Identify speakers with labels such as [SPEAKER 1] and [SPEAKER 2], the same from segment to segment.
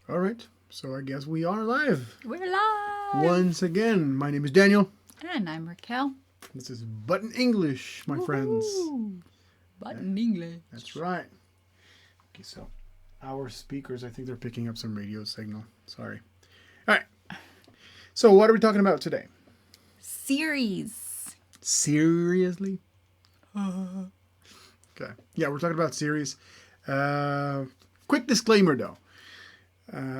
[SPEAKER 1] All right, so I guess we are live.
[SPEAKER 2] We're live!
[SPEAKER 1] Once again, my name is Daniel.
[SPEAKER 2] And I'm Raquel.
[SPEAKER 1] This is Button English, my friends.
[SPEAKER 2] Button English.
[SPEAKER 1] That's right. Okay, so our speakers, I think they're picking up some radio signal. Sorry. All right. So what are we talking about today?
[SPEAKER 2] Series.
[SPEAKER 1] Seriously? Okay. Yeah, we're talking about series. Quick disclaimer, though.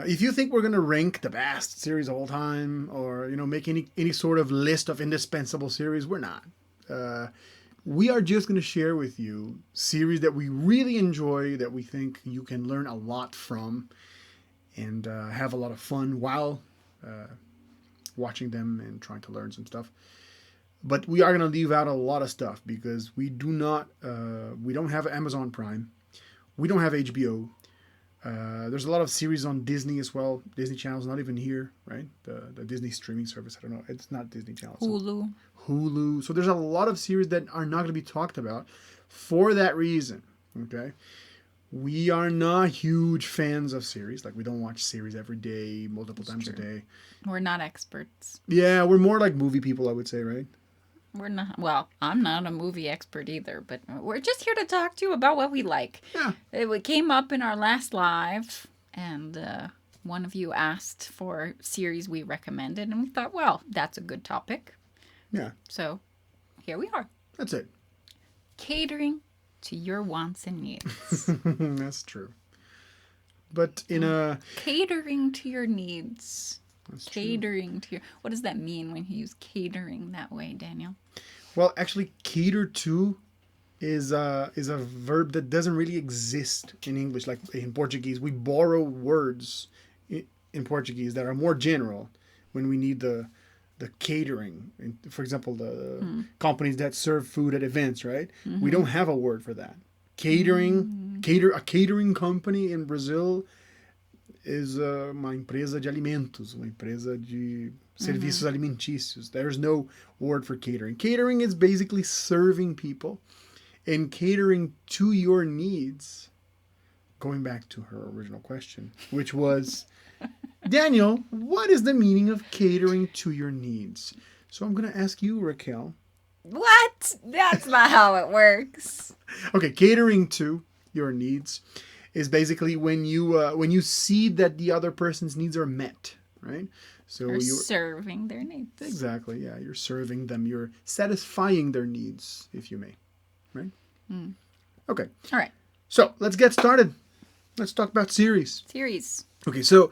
[SPEAKER 1] If you think we're going to rank the best series of all time or, make any sort of list of indispensable series, we're not. We are just going to share with you series that we really enjoy, that we think you can learn a lot from and have a lot of fun while watching them and trying to learn some stuff. But we are going to leave out a lot of stuff because we don't have Amazon Prime. We don't have HBO. There's a lot of series on Disney as well. Disney Channel's not even here, right? The Disney streaming service. I don't know. It's not Disney Channel. Hulu. So there's a lot of series that are not going to be talked about for that reason, okay? We are not huge fans of series. Like, we don't watch series every day, multiple times a day.
[SPEAKER 2] We're not experts.
[SPEAKER 1] Yeah, we're more like movie people, I would say, right?
[SPEAKER 2] We're not. Well, I'm not a movie expert either, but we're just here to talk to you about what we like.
[SPEAKER 1] Yeah.
[SPEAKER 2] It came up in our last live, and one of you asked for series we recommended, and we thought, well, that's a good topic.
[SPEAKER 1] Yeah.
[SPEAKER 2] So, here we are.
[SPEAKER 1] That's it.
[SPEAKER 2] Catering to your wants and needs.
[SPEAKER 1] That's true. But
[SPEAKER 2] catering to your needs.
[SPEAKER 1] That's
[SPEAKER 2] catering to your... What does that mean when you use catering that way, Daniel?
[SPEAKER 1] Well, actually, cater to is a verb that doesn't really exist in English. Like in Portuguese, we borrow words in Portuguese that are more general when we need the catering. For example, the companies that serve food at events, right? Mm-hmm. We don't have a word for that. Catering, a catering company in Brazil is uma empresa de alimentos, uma empresa de serviços alimentícios. There's no word for catering. Catering is basically serving people and catering to your needs. Going back to her original question, which was, Daniel, what is the meaning of catering to your needs? So I'm going to ask you, Raquel.
[SPEAKER 2] What? That's not how it works.
[SPEAKER 1] Okay, catering to your needs is basically when you see that the other person's needs are met, right? So
[SPEAKER 2] you're serving their needs.
[SPEAKER 1] Exactly, yeah. You're serving them. You're satisfying their needs, if you may, right?
[SPEAKER 2] Mm.
[SPEAKER 1] Okay.
[SPEAKER 2] All right.
[SPEAKER 1] So let's get started. Let's talk about series. Okay, so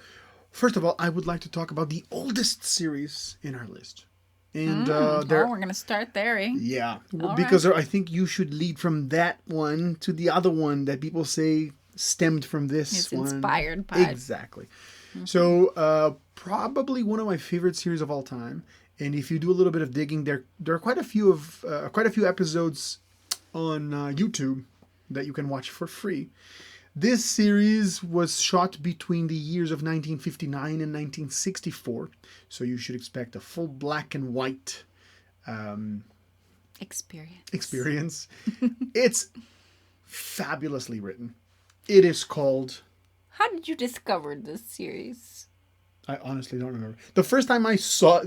[SPEAKER 1] first of all, I would like to talk about the oldest series in our list. And
[SPEAKER 2] we're going to start there, eh?
[SPEAKER 1] Yeah,
[SPEAKER 2] all
[SPEAKER 1] because
[SPEAKER 2] right.
[SPEAKER 1] I think you should lead from that one to the other one that people say stemmed from this one.
[SPEAKER 2] It's inspired by.
[SPEAKER 1] Exactly. Mm-hmm. So probably one of my favorite series of all time. And if you do a little bit of digging, there are quite a few episodes on YouTube that you can watch for free. This series was shot between the years of 1959 and 1964, so you should expect a full black and white experience. It's fabulously written. It is called...
[SPEAKER 2] How did you discover this series?
[SPEAKER 1] I honestly don't remember. The first time I saw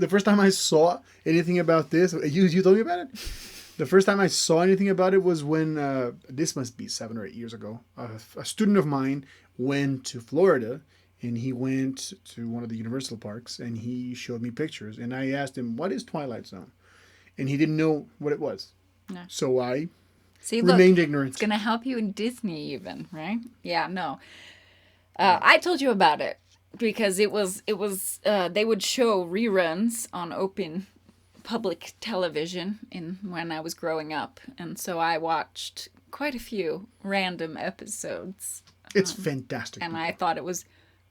[SPEAKER 1] anything about this, you told me about it? The first time I saw anything about it was when, this must be 7 or 8 years ago, a student of mine went to Florida, and he went to one of the Universal parks, and he showed me pictures, and I asked him, what is Twilight Zone? And he didn't know what it was. No. So I remained ignorant.
[SPEAKER 2] It's going to help you in Disney even, right? Yeah, no. I told you about it because it was they would show reruns on open public television when I was growing up, and so I watched quite a few random episodes.
[SPEAKER 1] It's fantastic,
[SPEAKER 2] and I thought it was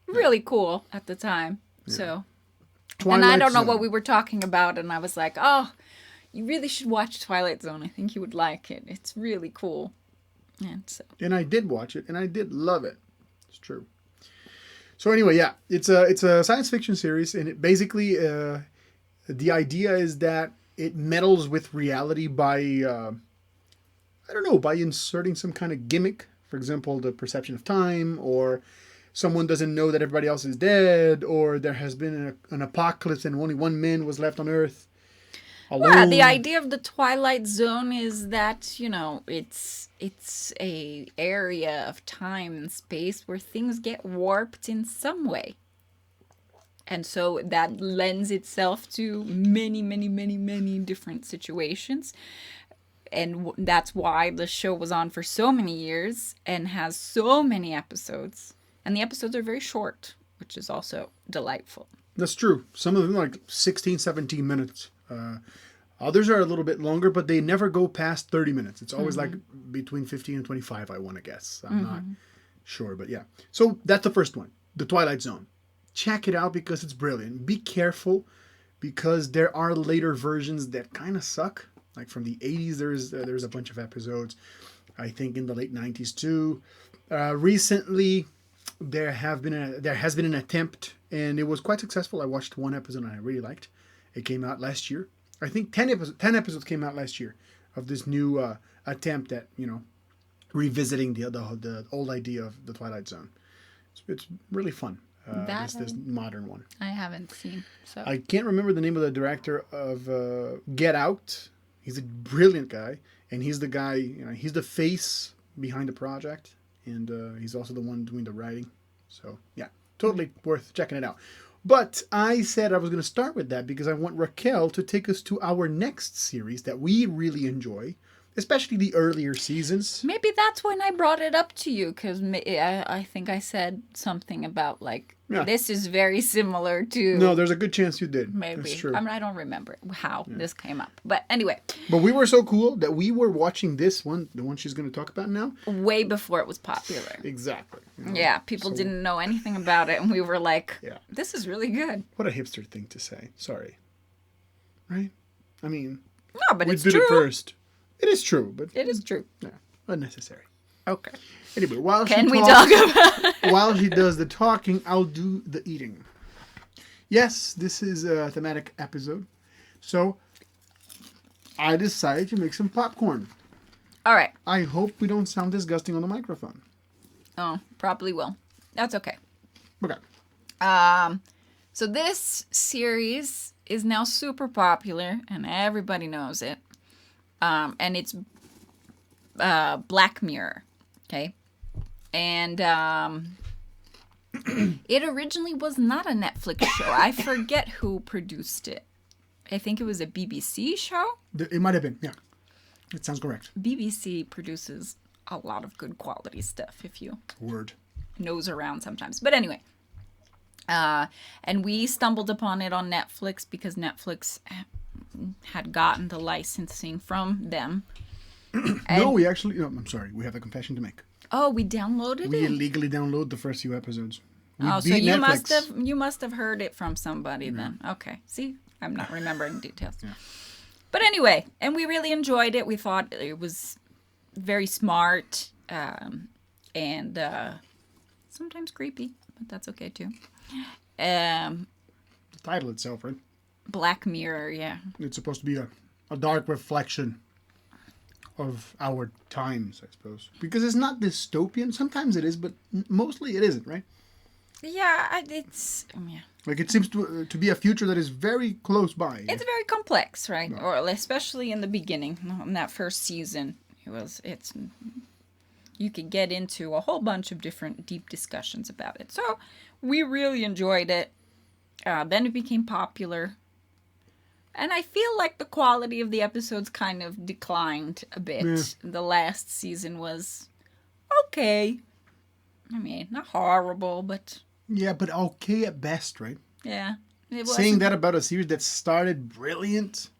[SPEAKER 2] really cool at the time. Yeah. So,
[SPEAKER 1] Twilight
[SPEAKER 2] and I don't know
[SPEAKER 1] Zone.
[SPEAKER 2] what we were talking about, and I was like, "Oh, you really should watch Twilight Zone. I think you would like it. It's really cool." And
[SPEAKER 1] I did watch it, and I did love it. It's true. So anyway, yeah, it's a science fiction series, and it basically. The idea is that it meddles with reality by inserting some kind of gimmick. For example, the perception of time, or someone doesn't know that everybody else is dead, or there has been an apocalypse and only one man was left on Earth alone.
[SPEAKER 2] Well, the idea of the Twilight Zone is that, it's a area of time and space where things get warped in some way. And so that lends itself to many, many, many, many different situations. And that's why the show was on for so many years and has so many episodes. And the episodes are very short, which is also delightful.
[SPEAKER 1] That's true. Some of them are like 16, 17 minutes. Others are a little bit longer, but they never go past 30 minutes. It's always like between 15 and 25, I want to guess. I'm not sure, but yeah. So that's the first one, The Twilight Zone. Check it out because it's brilliant. Be careful because there are later versions that kind of suck. Like from the 80s, there's a bunch of episodes. I think in the late 90s too. Recently, there has been an attempt, and it was quite successful. I watched one episode and I really liked. It came out last year. I think 10 episodes came out last year of this new attempt at revisiting the old idea of the Twilight Zone. It's really fun. This modern one.
[SPEAKER 2] I haven't seen. So
[SPEAKER 1] I can't remember the name of the director of Get Out. He's a brilliant guy, and he's the guy. He's the face behind the project, and he's also the one doing the writing. So yeah, totally worth checking it out. But I said I was going to start with that because I want Raquel to take us to our next series that we really enjoy, especially the earlier seasons.
[SPEAKER 2] maybe that's when I brought it up to you, because I think I said something about this is very similar to.
[SPEAKER 1] No, there's a good chance you did.
[SPEAKER 2] Maybe.
[SPEAKER 1] That's true.
[SPEAKER 2] I don't remember how this came up. But anyway.
[SPEAKER 1] But we were so cool that we were watching this one, the one she's going to talk about now.
[SPEAKER 2] Way before it was popular.
[SPEAKER 1] Exactly.
[SPEAKER 2] Yeah, people didn't know anything about it, and we were like, this is really good.
[SPEAKER 1] What a hipster thing to say. Sorry. Right? I mean,
[SPEAKER 2] No, but it's
[SPEAKER 1] we
[SPEAKER 2] true.
[SPEAKER 1] did it first. It is true, but...
[SPEAKER 2] It is true.
[SPEAKER 1] Yeah, unnecessary.
[SPEAKER 2] Okay.
[SPEAKER 1] Anyway, while
[SPEAKER 2] Can
[SPEAKER 1] she
[SPEAKER 2] we
[SPEAKER 1] talks,
[SPEAKER 2] talk about
[SPEAKER 1] while she does the talking, I'll do the eating. Yes, this is a thematic episode. So, I decided to make some popcorn.
[SPEAKER 2] All right.
[SPEAKER 1] I hope we don't sound disgusting on the microphone.
[SPEAKER 2] Oh, probably will. That's okay.
[SPEAKER 1] Okay.
[SPEAKER 2] So this series is now super popular, and everybody knows it. And it's Black Mirror. Okay. And it originally was not a Netflix show. I forget who produced it. I think it was a BBC show.
[SPEAKER 1] It might have been, yeah. It sounds correct.
[SPEAKER 2] BBC produces a lot of good quality stuff if you
[SPEAKER 1] Word.
[SPEAKER 2] nose around sometimes. But anyway. And we stumbled upon it on Netflix because Netflix had gotten the licensing from them.
[SPEAKER 1] No, we actually... No, I'm sorry. We have a confession to make.
[SPEAKER 2] Oh, we downloaded
[SPEAKER 1] We
[SPEAKER 2] it?
[SPEAKER 1] illegally download the first few episodes. We
[SPEAKER 2] Oh, so
[SPEAKER 1] beat
[SPEAKER 2] you
[SPEAKER 1] Netflix.
[SPEAKER 2] you must have heard it from somebody then. Okay. See, I'm not remembering details.
[SPEAKER 1] Yeah.
[SPEAKER 2] But anyway, and we really enjoyed it. We thought it was very smart and sometimes creepy, but that's okay too.
[SPEAKER 1] The title itself, right?
[SPEAKER 2] Black Mirror, yeah.
[SPEAKER 1] It's supposed to be a dark reflection of our times, I suppose. Because it's not dystopian. Sometimes it is, but mostly it isn't, right?
[SPEAKER 2] Yeah, it's yeah.
[SPEAKER 1] Like it seems to be a future that is very close by.
[SPEAKER 2] It's very complex, right? Or especially in the beginning, in that first season, it's you could get into a whole bunch of different deep discussions about it. So we really enjoyed it. Then it became popular. And I feel like the quality of the episodes kind of declined a bit.
[SPEAKER 1] Yeah.
[SPEAKER 2] The last season was okay. I mean, not horrible, but
[SPEAKER 1] Yeah, but okay at best, right?
[SPEAKER 2] yeah. It
[SPEAKER 1] Saying that about a series that started brilliant.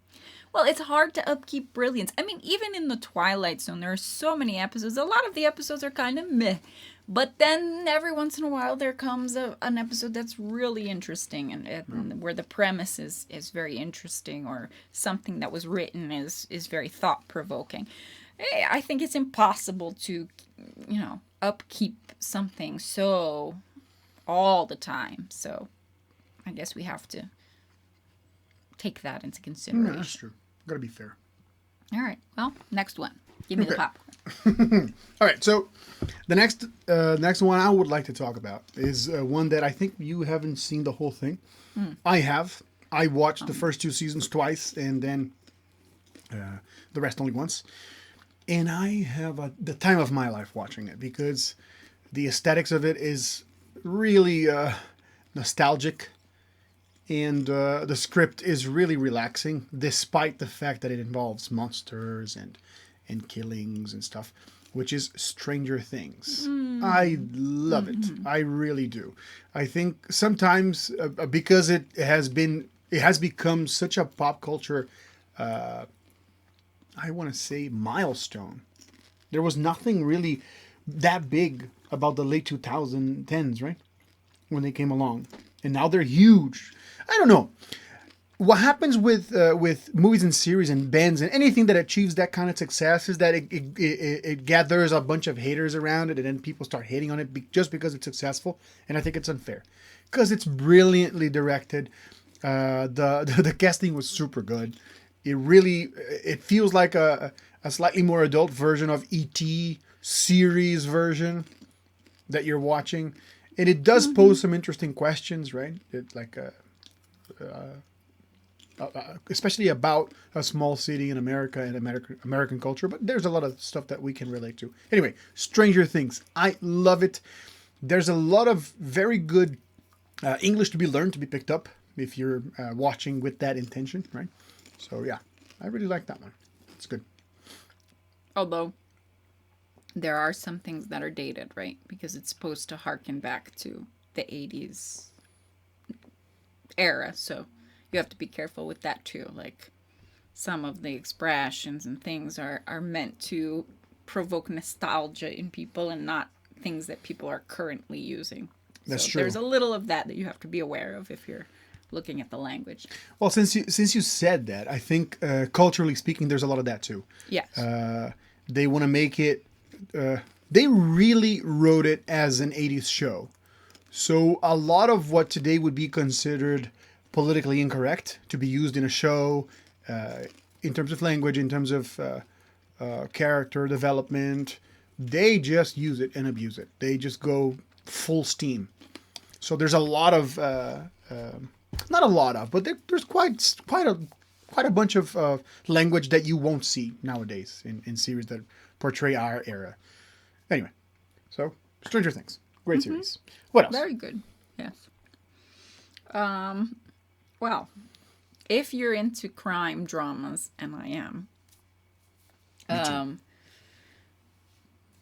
[SPEAKER 2] Well, it's hard to upkeep brilliance. I mean, even in the Twilight Zone, there are so many episodes. A lot of the episodes are kind of meh. But then every once in a while there comes an episode that's really interesting and where the premise is very interesting or something that was written is very thought-provoking. I think it's impossible to, upkeep something so all the time. So I guess we have to take that into consideration.
[SPEAKER 1] Yeah, that's true. Gotta be fair.
[SPEAKER 2] All right. Well, next one. Give me the
[SPEAKER 1] Okay.
[SPEAKER 2] popcorn.
[SPEAKER 1] All right, so the next one I would like to talk about is one that I think you haven't seen the whole thing. I have. I watched the first 2 seasons twice, and then the rest only once. And I have the time of my life watching it because the aesthetics of it is really nostalgic, and the script is really relaxing, despite the fact that it involves monsters and killings and stuff, which is Stranger Things. I love it. I really do. I think sometimes because it has become such a pop culture, I want to say, milestone. There was nothing really that big about the late 2010s, right? When they came along, and now they're huge. I don't know what happens with movies and series and bands and anything that achieves that kind of success is that it gathers a bunch of haters around it, and then people start hating on it just because it's successful. And I think it's unfair because it's brilliantly directed. The casting was super good. It feels like a slightly more adult version of E.T. series version that you're watching, and it does pose some interesting questions, right? Especially about a small city in America and American culture, but there's a lot of stuff that we can relate to. Anyway, Stranger Things, I love it. There's a lot of very good English to be learned, to be picked up if you're watching with that intention, right? So yeah, I really like that one. It's good.
[SPEAKER 2] Although there are some things that are dated, right? Because it's supposed to harken back to the 80s era. So you have to be careful with that too. Like some of the expressions and things are meant to provoke nostalgia in people and not things that people are currently using.
[SPEAKER 1] That's
[SPEAKER 2] so
[SPEAKER 1] true.
[SPEAKER 2] There's a little of that you have to be aware of if you're looking at the language.
[SPEAKER 1] Well, since you said that, I think culturally speaking, there's a lot of that too.
[SPEAKER 2] Yes.
[SPEAKER 1] They want to make it. They really wrote it as an 80s show. So a lot of what today would be considered politically incorrect to be used in a show, in terms of language, in terms of character development, they just use it and abuse it. They just go full steam. So there's a lot of, not a lot of, but there's quite a bunch of language that you won't see nowadays in series that portray our era. Anyway, so Stranger Things, great series. What else?
[SPEAKER 2] Very good. Yes. Well, if you're into crime dramas, and I am,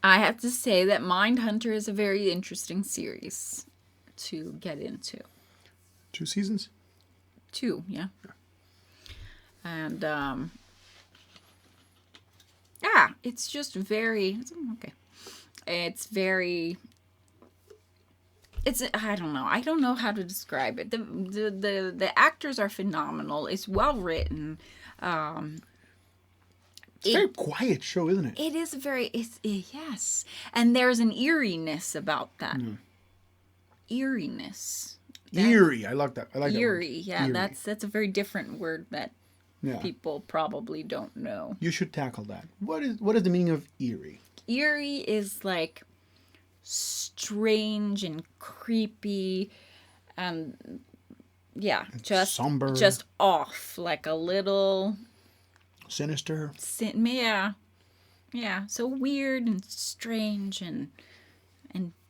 [SPEAKER 2] I have to say that Mindhunter is a very interesting series to get into.
[SPEAKER 1] 2 seasons?
[SPEAKER 2] 2, yeah. And it's just very okay. I don't know how to describe it. The actors are phenomenal. It's well written.
[SPEAKER 1] It's a very quiet show, isn't it?
[SPEAKER 2] It is yes. And there's an eeriness about that. Eeriness.
[SPEAKER 1] Eerie. I like that. I like
[SPEAKER 2] Eerie,
[SPEAKER 1] that
[SPEAKER 2] yeah.
[SPEAKER 1] Eerie.
[SPEAKER 2] That's a very different word that people probably don't know.
[SPEAKER 1] You should tackle that. What is the meaning of eerie?
[SPEAKER 2] Eerie is like strange and creepy and just
[SPEAKER 1] somber.
[SPEAKER 2] just off, like a little
[SPEAKER 1] Sinister.
[SPEAKER 2] So weird and strange and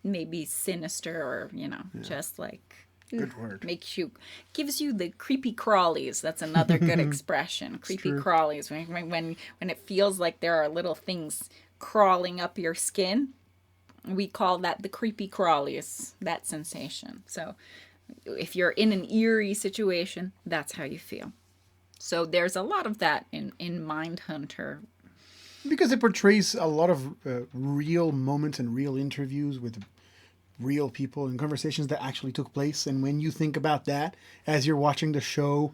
[SPEAKER 2] maybe sinister, or just like
[SPEAKER 1] Good word.
[SPEAKER 2] Gives you the creepy crawlies. That's another good expression. Creepy crawlies, when it feels like there are little things crawling up your skin. We call that the creepy crawlies, that sensation. So if you're in an eerie situation, that's how you feel. So there's a lot of that in Mindhunter.
[SPEAKER 1] Because it portrays a lot of real moments and real interviews with real people and conversations that actually took place. And when you think about that as you're watching the show,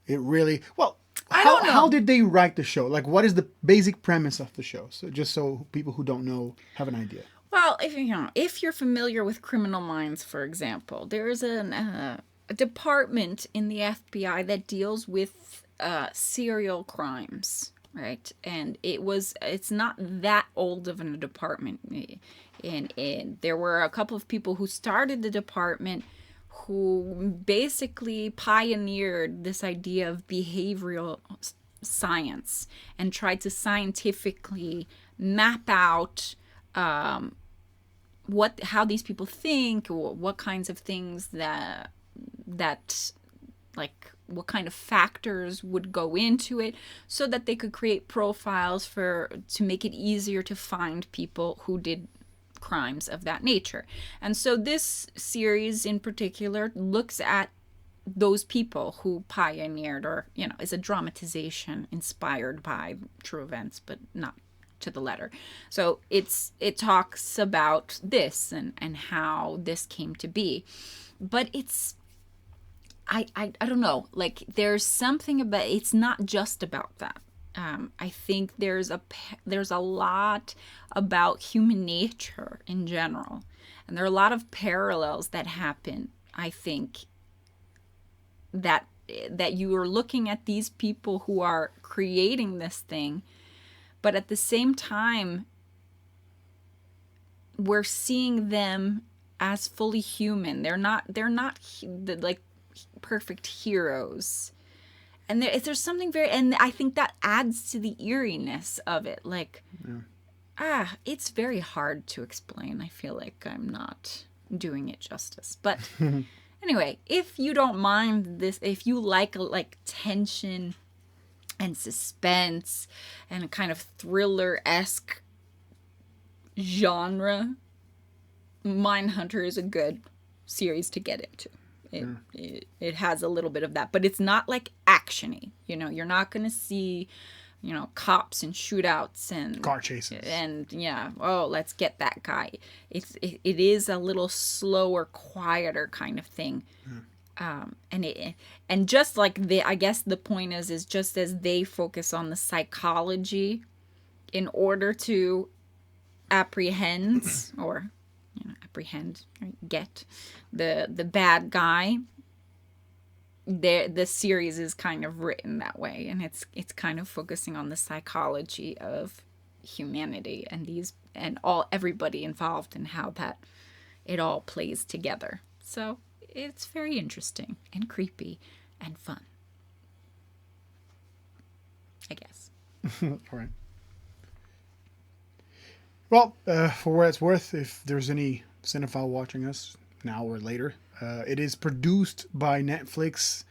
[SPEAKER 1] it really... Well,
[SPEAKER 2] I don't know.
[SPEAKER 1] How did they write the show? Like, what is the basic premise of the show? So just so people who don't know have an idea.
[SPEAKER 2] Well, if you're familiar with Criminal Minds, for example, there is a department in the FBI that deals with serial crimes. right? And it's not that old of a department. And there were a couple of people who started the department who basically pioneered this idea of behavioral science and tried to scientifically map out how these people think, or what kinds of things that like what kind of factors would go into it, so that they could create profiles to make it easier to find people who did crimes of that nature. And so this series in particular looks at those people who pioneered, or is a dramatization inspired by true events, but not to the letter. So it talks about this and how this came to be. But it's I don't know, like there's something about, it's not just about that. I think there's a lot about human nature in general, and there are a lot of parallels that happen. I think that you are looking at these people who are creating this thing, but at the same time, we're seeing them as fully human. They're not like perfect heroes. And there's something and I think that adds to the eeriness of it. Like, it's very hard to explain. I feel like I'm not doing it justice. But anyway, if you don't mind this, if you like tension and suspense and a kind of thriller-esque genre, Mindhunter is a good series to get into. It has a little bit of that, but it's not like actiony. You're not going to see, cops and shootouts and
[SPEAKER 1] car chases
[SPEAKER 2] and let's get that guy. It is a little slower, quieter kind of thing. And just like I guess the point is just as they focus on the psychology in order to apprehend or get the bad guy, the series is kind of written that way, and it's kind of focusing on the psychology of humanity and everybody involved and how that it all plays together. So it's very interesting and creepy and fun, I guess.
[SPEAKER 1] All right. Well, for what it's worth, if there's any cinephile watching us now or later, it is produced by Netflix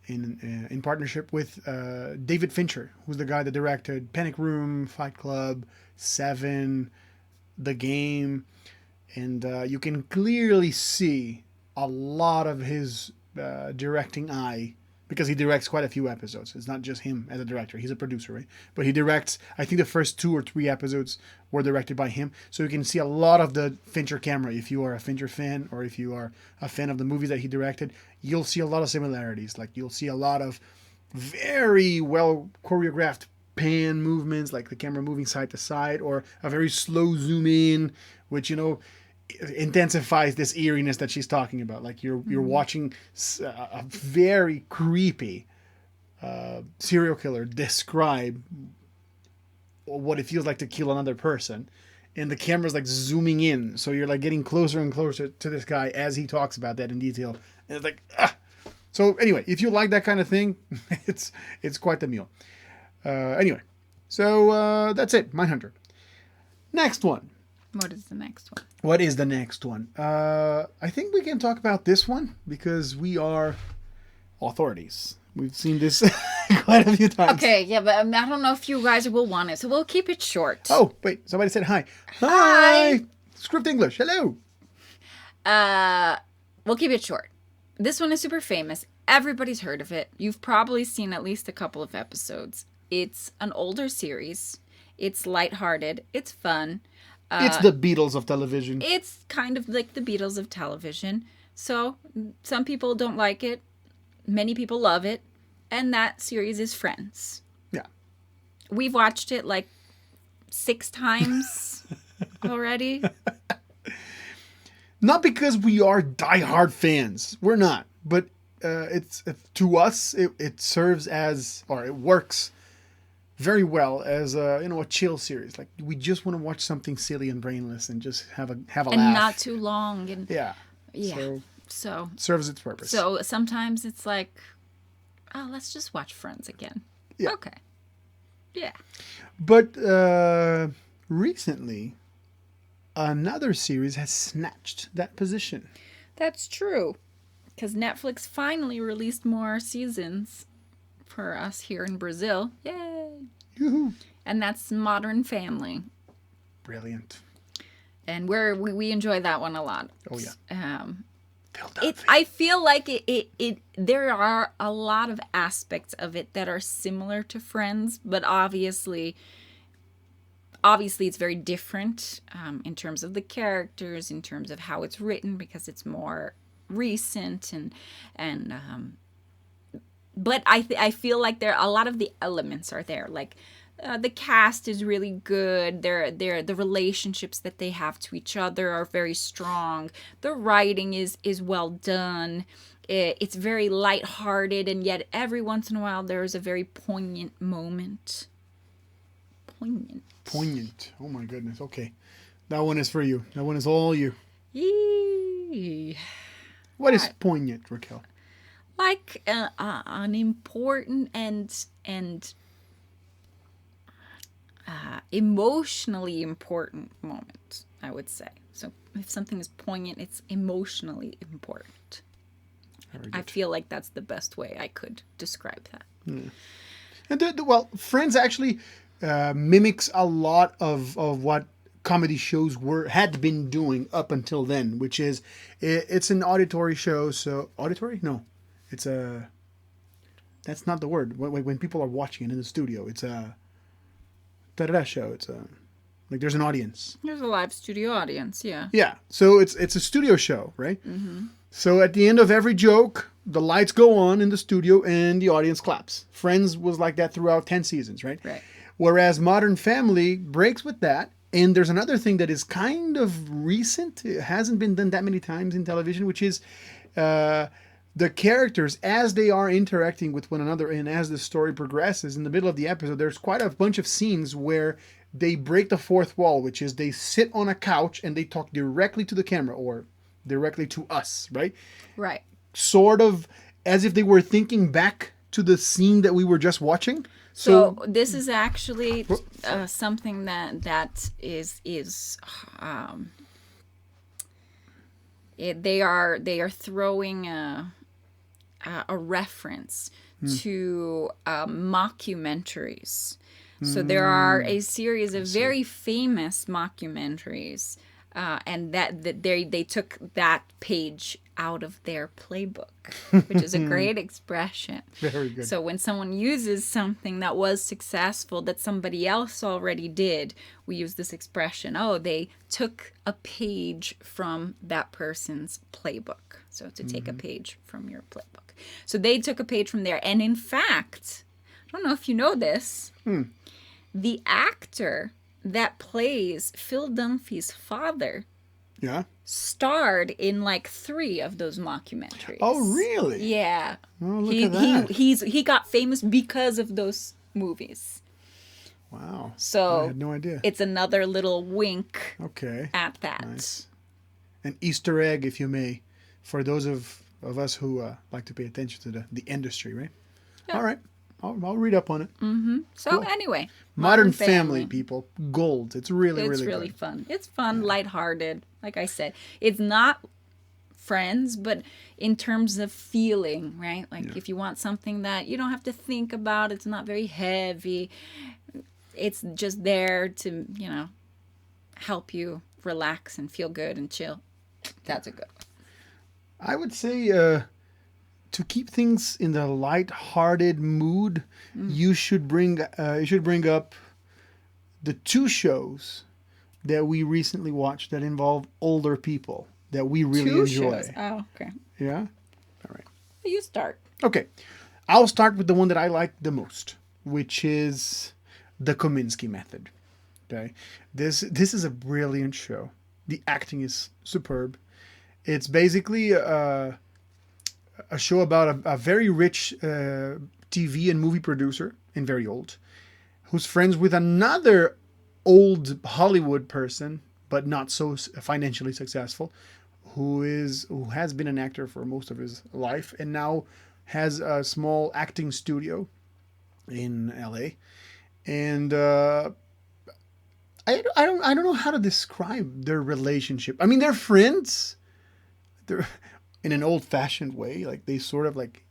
[SPEAKER 1] in partnership with David Fincher, who's the guy that directed Panic Room, Fight Club, Seven, The Game, and you can clearly see a lot of his directing eye, because he directs quite a few episodes. It's not just him as a director. He's a producer, right? But he directs, I think the first 2 or 3 episodes were directed by him. So you can see a lot of the Fincher camera. If you are a Fincher fan, or if you are a fan of the movies that he directed, you'll see a lot of similarities. Like, you'll see a lot of very well choreographed pan movements, like the camera moving side to side, or a very slow zoom in, which, intensifies this eeriness that she's talking about. Like you're watching a very creepy serial killer describe what it feels like to kill another person, and the camera's like zooming in, so you're like getting closer and closer to this guy as he talks about that in detail, and it's like So anyway, if you like that kind of thing, it's quite the meal. Anyway, so that's it, Mindhunter. Next one.
[SPEAKER 2] What is the next one?
[SPEAKER 1] What is the next one? I think we can talk about this one because we are authorities. We've seen this quite a few times.
[SPEAKER 2] Okay, yeah, but I don't know if you guys will want it, so we'll keep it short.
[SPEAKER 1] Oh, wait, somebody said hi. Hi! Script English, hello!
[SPEAKER 2] We'll keep it short. This one is super famous. Everybody's heard of it. You've probably seen at least a couple of episodes. It's an older series. It's lighthearted. It's fun.
[SPEAKER 1] It's the Beatles of television.
[SPEAKER 2] It's kind of like the Beatles of television. So some people don't like it. Many people love it. And that series is Friends.
[SPEAKER 1] Yeah.
[SPEAKER 2] We've watched it like 6 times already.
[SPEAKER 1] Not because we are diehard fans. We're not. But it's to us, it serves as, or it works very well as a chill series. Like we just want to watch something silly and brainless and just have a
[SPEAKER 2] And
[SPEAKER 1] laugh.
[SPEAKER 2] not too long. And
[SPEAKER 1] Yeah.
[SPEAKER 2] yeah.
[SPEAKER 1] So
[SPEAKER 2] So
[SPEAKER 1] serves its purpose.
[SPEAKER 2] so sometimes it's like, oh, let's just watch Friends again.
[SPEAKER 1] Yeah.
[SPEAKER 2] Okay. Yeah.
[SPEAKER 1] But recently, another series has snatched that position.
[SPEAKER 2] That's true. Because Netflix finally released more seasons for us here in Brazil. Yay!
[SPEAKER 1] Yoo-hoo.
[SPEAKER 2] And that's Modern Family.
[SPEAKER 1] Brilliant.
[SPEAKER 2] And we enjoy that one a lot.
[SPEAKER 1] Oh yeah.
[SPEAKER 2] I feel like it there are a lot of aspects of it that are similar to Friends, but obviously it's very different in terms of the characters, in terms of how it's written, because it's more recent and but I feel like there a lot of the elements are there. Like the cast is really good. The relationships that they have to each other are very strong. The writing is well done. It's very lighthearted, and yet every once in a while there is a very poignant moment.
[SPEAKER 1] Poignant. Oh my goodness. Okay. That one is for you. That one is all you.
[SPEAKER 2] Yee.
[SPEAKER 1] What is poignant, Raquel?
[SPEAKER 2] Like an important and emotionally important moment, I would say. So if something is poignant, it's emotionally important. I feel like that's the best way I could describe that.
[SPEAKER 1] And well, Friends actually mimics a lot of what comedy shows had been doing up until then, which is it's an auditory show. So auditory? No, it's a. That's not the word. When people are watching it in the studio, it's a da-da-da show. It's a like there's an audience.
[SPEAKER 2] There's a live studio audience, yeah.
[SPEAKER 1] Yeah, so it's a studio show, right? Mm-hmm. So at the end of every joke, the lights go on in the studio and the audience claps. Friends was like that throughout 10 seasons, right?
[SPEAKER 2] Right.
[SPEAKER 1] Whereas Modern Family breaks with that. And there's another thing that is kind of recent. It hasn't been done that many times in television, which is the characters, as they are interacting with one another and as the story progresses, in the middle of the episode, there's quite a bunch of scenes where they break the fourth wall, which is they sit on a couch and they talk directly to the camera or directly to us, right?
[SPEAKER 2] Right.
[SPEAKER 1] Sort of as if they were thinking back to the scene that we were just watching.
[SPEAKER 2] So this is actually something that is they are throwing a reference to mockumentaries. So there are a series of very famous mockumentaries, and that they took that page out of their playbook, which is a great expression.
[SPEAKER 1] Very good.
[SPEAKER 2] So when someone uses something that was successful that somebody else already did, we use this expression, oh, they took a page from that person's playbook. So to take a page from your playbook. So they took a page from there. And in fact, I don't know if you know this, the actor that plays Phil Dunphy's father starred in like 3 of those mockumentaries.
[SPEAKER 1] Oh, really?
[SPEAKER 2] Yeah.
[SPEAKER 1] Oh, look at that.
[SPEAKER 2] He got famous because of those movies.
[SPEAKER 1] Wow.
[SPEAKER 2] So
[SPEAKER 1] I had no idea.
[SPEAKER 2] It's another little wink at that.
[SPEAKER 1] Nice. An Easter egg, if you may, for those of us who like to pay attention to the industry, right? Yeah. All right. I'll read up on it.
[SPEAKER 2] Mm-hmm. So cool. Anyway.
[SPEAKER 1] Modern Family, people. Gold. It's really
[SPEAKER 2] really
[SPEAKER 1] good.
[SPEAKER 2] Fun. It's fun, lighthearted. Like I said, it's not Friends, but in terms of feeling, right? Like if you want something that you don't have to think about, it's not very heavy. It's just there to, help you relax and feel good and chill. That's a good one.
[SPEAKER 1] I would say to keep things in the light-hearted mood, you should bring up the 2 shows that we recently watched that involve older people that we really
[SPEAKER 2] 2
[SPEAKER 1] enjoy.
[SPEAKER 2] Shows. Oh, okay.
[SPEAKER 1] Yeah? All right.
[SPEAKER 2] You start.
[SPEAKER 1] Okay. I'll start with the one that I like the most, which is The Kominsky Method. Okay? This is a brilliant show. The acting is superb. It's basically a show about a very rich TV and movie producer, and very old, who's friends with another old Hollywood person, but not so financially successful, who has been an actor for most of his life and now has a small acting studio in LA. And I don't know how to describe their relationship. I mean, they're friends. They're in an old-fashioned way. Like they sort of like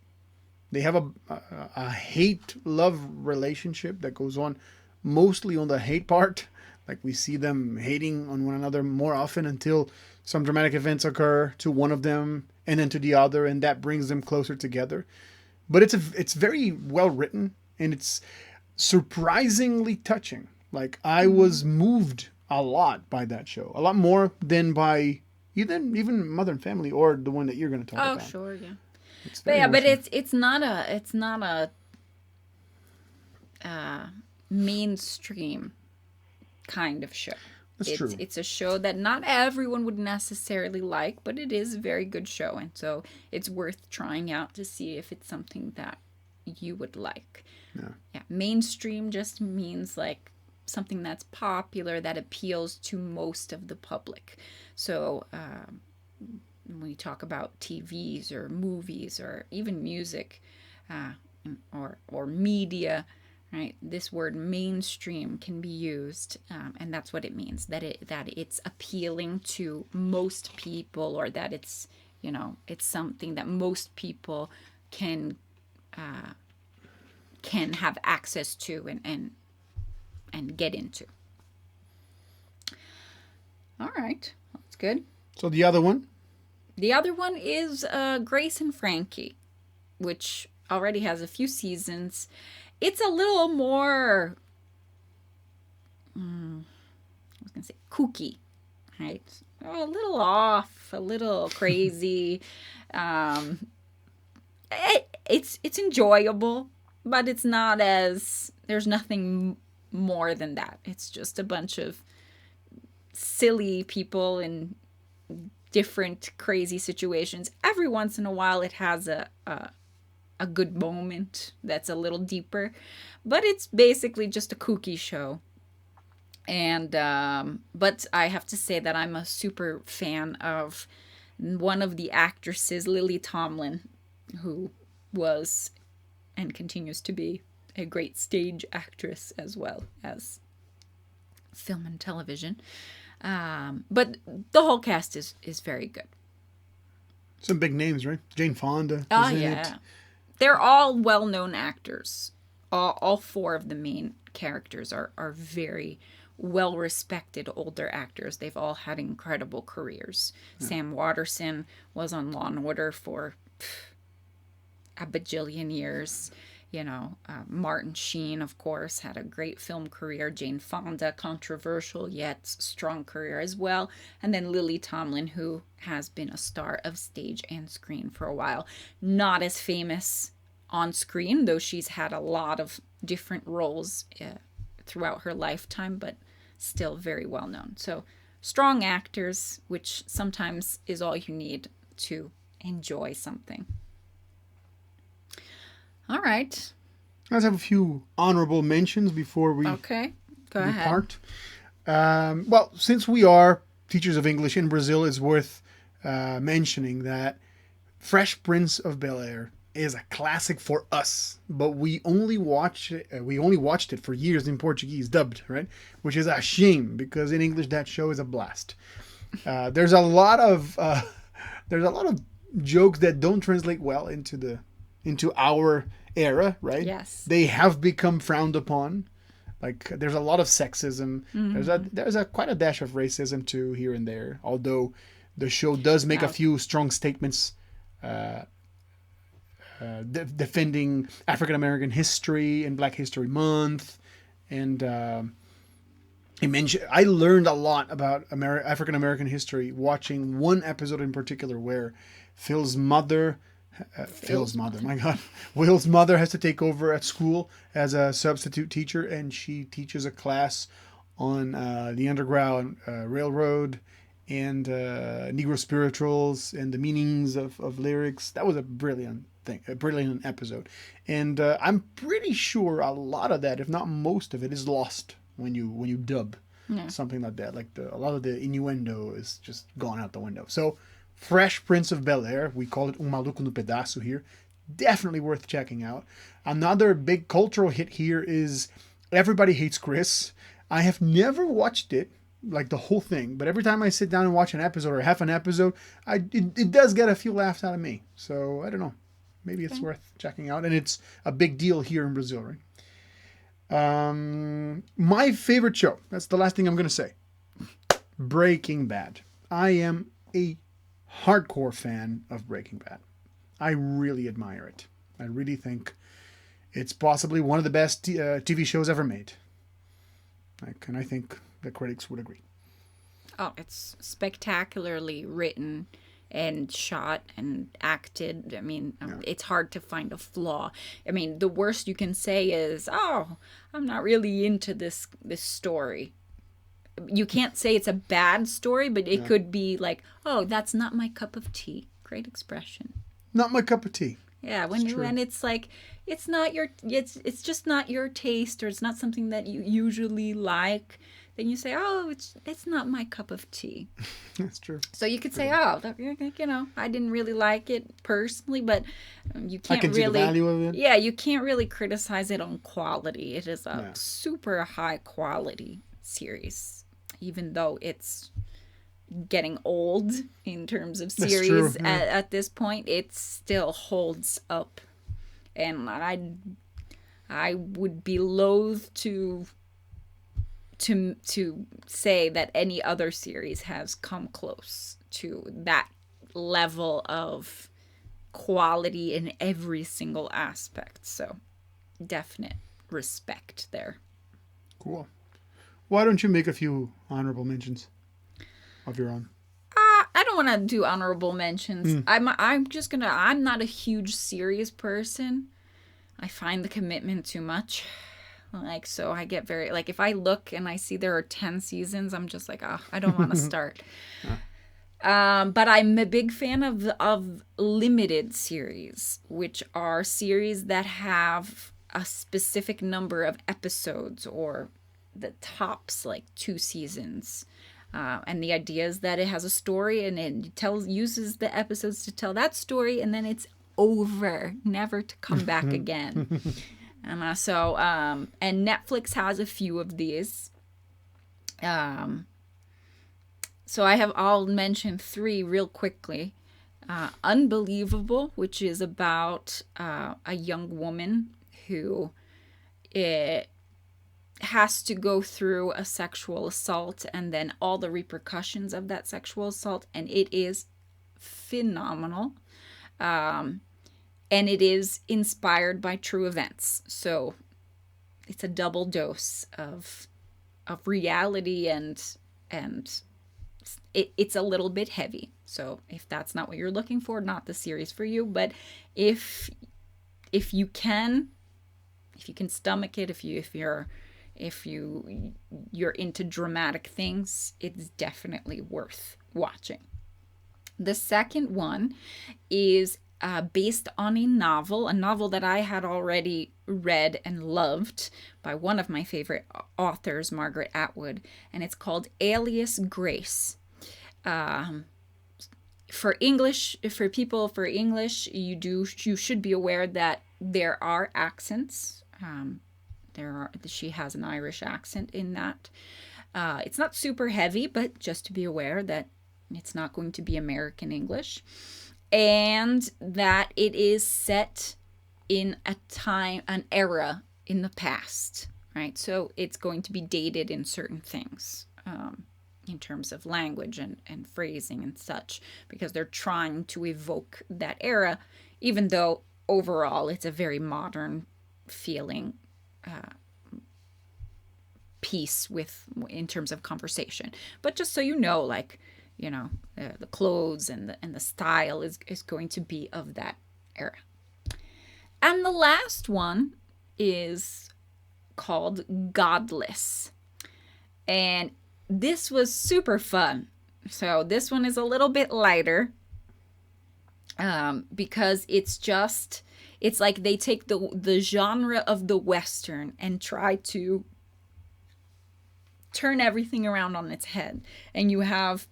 [SPEAKER 1] they have a hate-love relationship that goes on mostly on the hate part. Like we see them hating on one another more often until some dramatic events occur to one of them and then to the other, and that brings them closer together. But it's very well written and it's surprisingly touching. Like I was moved a lot by that show, a lot more than by even Mother and Family or the one that you're going to talk about.
[SPEAKER 2] Oh, sure, yeah.
[SPEAKER 1] It's
[SPEAKER 2] But
[SPEAKER 1] very
[SPEAKER 2] yeah, but
[SPEAKER 1] emotional.
[SPEAKER 2] it's not a mainstream kind of show.
[SPEAKER 1] That's true.
[SPEAKER 2] It's a show that not everyone would necessarily like, but it is a very good show, and so it's worth trying out to see if it's something that you would like. Yeah, mainstream just means like something that's popular that appeals to most of the public. So when we talk about TVs or movies or even music or media, right? This word mainstream can be used, and that's what it means, that it's appealing to most people, or that it's something that most people can have access to and get into. All right, that's good.
[SPEAKER 1] So the other one?
[SPEAKER 2] The other one is Grayson Frankie, which already has a few seasons. It's a little more, I was going to say kooky, right? A little off, a little crazy. It's enjoyable, but it's not there's nothing more than that. It's just a bunch of silly people in different crazy situations. Every once in a while it has a good moment that's a little deeper, but it's basically just a kooky show. And but I have to say that I'm a super fan of one of the actresses, Lily Tomlin, who was and continues to be a great stage actress as well as film and television. But the whole cast is very good.
[SPEAKER 1] Some big names, right? Jane Fonda.
[SPEAKER 2] Oh,
[SPEAKER 1] is in
[SPEAKER 2] yeah.
[SPEAKER 1] it.
[SPEAKER 2] They're all well-known actors. All four of the main characters are very well-respected older actors. They've all had incredible careers. Yeah. Sam Waterston was on Law & Order for a bajillion years. Martin Sheen, of course, had a great film career. Jane Fonda, controversial yet strong career as well. And then Lily Tomlin, who has been a star of stage and screen for a while. Not as famous on screen, though she's had a lot of different roles throughout her lifetime, but still very well known. So strong actors, which sometimes is all you need to enjoy something. All right.
[SPEAKER 1] Let's have a few honorable mentions before we
[SPEAKER 2] Go ahead.
[SPEAKER 1] Part. Well, since we are teachers of English in Brazil, it's worth mentioning that Fresh Prince of Bel-Air is a classic for us, but we only watched it for years in Portuguese, dubbed, right? Which is a shame because in English that show is a blast. There's a lot of jokes that don't translate well into our era, right?
[SPEAKER 2] Yes.
[SPEAKER 1] They have become frowned upon. Like there's a lot of sexism. Mm-hmm. There's quite a dash of racism too here and there. Although the show does make a few strong statements defending African American history and Black History Month, and I learned a lot about African American history watching one episode in particular where Will's mother, has to take over at school as a substitute teacher, and she teaches a class on the Underground Railroad and Negro spirituals and the meanings of lyrics. That was a brilliant brilliant episode. And I'm pretty sure a lot of that, if not most of it, is lost when you dub something like that. Like a lot of the innuendo is just gone out the window. So, Fresh Prince of Bel-Air, we call it Maluco no Pedaço here. Definitely worth checking out. Another big cultural hit here is Everybody Hates Chris. I have never watched it, like the whole thing, but every time I sit down and watch an episode or half an episode, it does get a few laughs out of me. So I don't know, maybe it's worth checking out, and it's a big deal here in Brazil, right? My favorite show. That's the last thing I'm gonna say. Breaking Bad. I am a hardcore fan of Breaking Bad. I really admire it. I really think it's possibly one of the best TV shows ever made. And I think the critics would agree.
[SPEAKER 2] Oh, it's spectacularly written and shot and acted. I mean, it's hard to find a flaw. I mean, the worst you can say is, "Oh, I'm not really into this story." You can't say it's a bad story, but it could be like, "Oh, that's not my cup of tea." Great expression.
[SPEAKER 1] Not my cup of tea.
[SPEAKER 2] Yeah, when it's like it's just not your taste, or it's not something that you usually like, then you say, "Oh, it's not my cup of tea."
[SPEAKER 1] That's true.
[SPEAKER 2] So you could say, "Oh, I didn't really like it personally," but you can't
[SPEAKER 1] I can
[SPEAKER 2] really
[SPEAKER 1] see the value of it.
[SPEAKER 2] Yeah, you can't really criticize it on quality. It is a super high quality series, even though it's getting old in terms of series at this point. It still holds up, and I would be loath to say that any other series has come close to that level of quality in every single aspect. So definite respect there. Cool.
[SPEAKER 1] Why don't you make a few honorable mentions of your own?
[SPEAKER 2] I don't want to do honorable mentions. I'm not a huge series person. I find the commitment too much. So I get very, if I look and I see there are 10 seasons, I'm just like, I don't want to start. But I'm a big fan of limited series, which are series that have a specific number of episodes, or the tops 2 seasons. And the idea is that it has a story, and it uses the episodes to tell that story, and then it's over, never to come back again. And and Netflix has a few of these. So I'll mention 3 real quickly. Unbelievable, which is about a young woman who has to go through a sexual assault and then all the repercussions of that sexual assault, and it is phenomenal. And it is inspired by true events, so it's a double dose of reality, and it's a little bit heavy. So if that's not what you're looking for, not the series for you. But if you can stomach it, if you're into dramatic things, it's definitely worth watching. The second one is based on a novel that I had already read and loved by one of my favorite authors, Margaret Atwood, and it's called Alias Grace. For English, you should be aware that there are accents. She has an Irish accent in that. It's not super heavy, but just to be aware that it's not going to be American English, and that it is set in an era in the past, right? So it's going to be dated in certain things, in terms of language and phrasing and such, because they're trying to evoke that era, even though overall it's a very modern feeling piece in terms of conversation. But just so you know, the clothes and the style is going to be of that era. And the last one is called Godless, and this was super fun. So this one is a little bit lighter. because it's like they take the genre of the Western and try to turn everything around on its head. And you have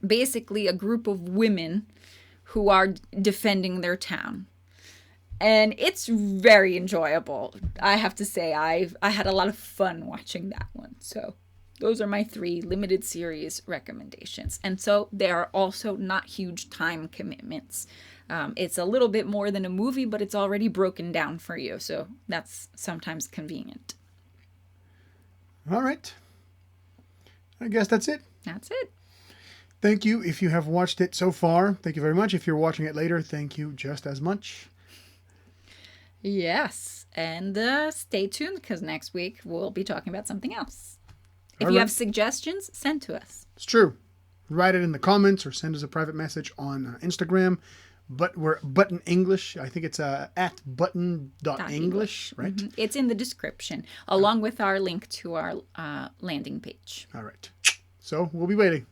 [SPEAKER 2] basically a group of women who are defending their town. And it's very enjoyable. I have to say, I had a lot of fun watching that one. So those are my 3 limited series recommendations. And so they are also not huge time commitments. It's a little bit more than a movie, but it's already broken down for you. So that's sometimes convenient.
[SPEAKER 1] All right. I guess that's it.
[SPEAKER 2] That's it.
[SPEAKER 1] Thank you if you have watched it so far. Thank you very much. If you're watching it later, thank you just as much.
[SPEAKER 2] Yes. And stay tuned because next week we'll be talking about something else. If
[SPEAKER 1] All
[SPEAKER 2] you
[SPEAKER 1] right.
[SPEAKER 2] have suggestions, send to us.
[SPEAKER 1] It's true. Write it in the comments or send us a private message on Instagram. But we're Button English. I think it's at button.english, right?
[SPEAKER 2] Mm-hmm. It's in the description, along with our link to our landing page.
[SPEAKER 1] All right. So we'll be waiting.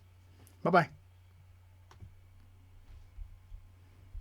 [SPEAKER 1] Bye-bye.